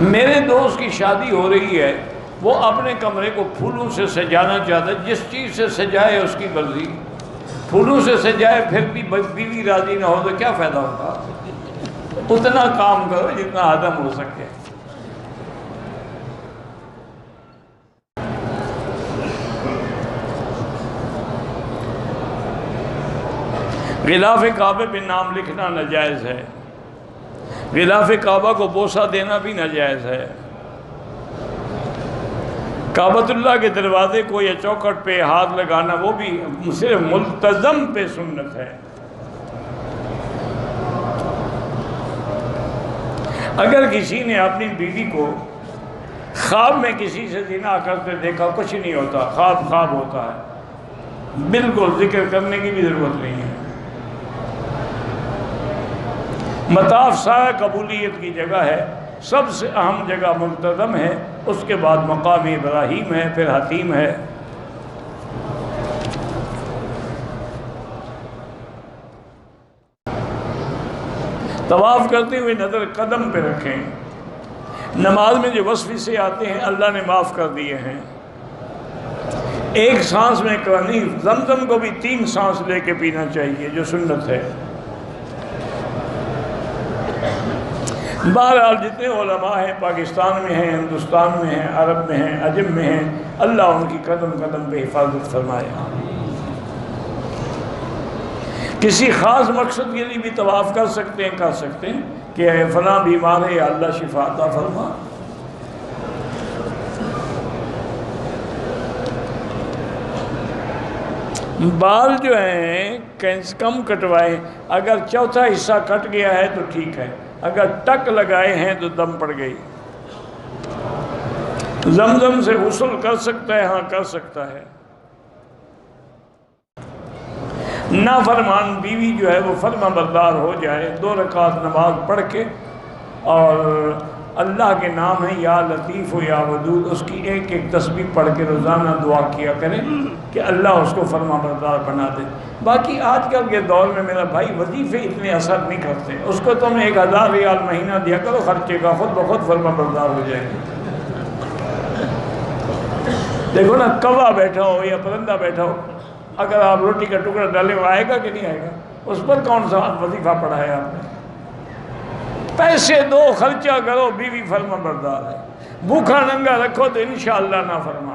میرے دوست کی شادی ہو رہی ہے، وہ اپنے کمرے کو پھولوں سے سجانا چاہتا ہے، جس چیز سے سجائے اس کی مرضی، پھولوں سے سجائے پھر بھی بیوی راضی نہ ہو تو کیا فائدہ ہوگا؟ اتنا کام کرو جتنا آدم ہو سکے۔ غلاف کعبہ پہ نام لکھنا ناجائز ہے، غلاف کعبہ کو بوسہ دینا بھی ناجائز ہے، کعبۃ اللہ کے دروازے کو یا چوکھٹ پہ ہاتھ لگانا وہ بھی صرف ملتزم پہ سنت ہے۔ اگر کسی نے اپنی بیوی کو خواب میں کسی سے زنا کرتے دیکھا، کچھ نہیں ہوتا، خواب خواب ہوتا ہے، بالکل ذکر کرنے کی بھی ضرورت نہیں ہے۔ مطاف سارا قبولیت کی جگہ ہے، سب سے اہم جگہ ملتزم ہے، اس کے بعد مقام ابراہیم ہے، پھر حتیم ہے۔ طواف کرتے ہوئے نظر قدم پہ رکھیں۔ نماز میں جو وصف سے آتے ہیں اللہ نے معاف کر دیے ہیں۔ ایک سانس میں کرنی، زمزم کو بھی 3 سانس لے کے پینا چاہیے جو سنت ہے۔ بہرحال جتنے علماء ہیں پاکستان میں ہیں، ہندوستان میں ہیں، عرب میں ہیں، عجم میں ہیں، اللہ ان کی قدم قدم پہ حفاظت فرمائے۔ کسی خاص مقصد کے لیے بھی طواف کر سکتے ہیں کہ اے فلاں بیمار ہے یا اللہ شفا عطا فرما۔ بال جو ہیں کم کٹوائیں، اگر چوتھا حصہ کٹ گیا ہے تو ٹھیک ہے، اگر ٹک لگائے ہیں تو دم پڑ گئی۔ زمزم سے غسل کر سکتا ہے؟ ہاں کر سکتا ہے۔ نافرمان بیوی جو ہے وہ فرما بردار ہو جائے، 2 رکعت نماز پڑھ کے اور اللہ کے نام ہے یا لطیف و یا ودود، اس کی ایک ایک تسبیح پڑھ کے روزانہ دعا کیا کریں کہ اللہ اس کو فرما بردار بنا دے۔ باقی آج کل کے دور میں میرا بھائی وظیفے اتنے اثر نہیں کرتے، اس کو تم 1000 ریال مہینہ دیا کرو خرچے کا، خود بخود فرما بردار ہو جائے گی۔ دیکھو نا، کوا بیٹھا ہو یا پرندہ بیٹھا ہو، اگر آپ روٹی کا ٹکڑا ڈالیں وہ آئے گا کہ نہیں آئے گا؟ اس پر کون سا وظیفہ پڑھایا آپ نے؟ پیسے دو، خرچہ کرو، بیوی فرما بردار ہے، بھوکھا ننگا رکھو تو انشاءاللہ نہ فرما۔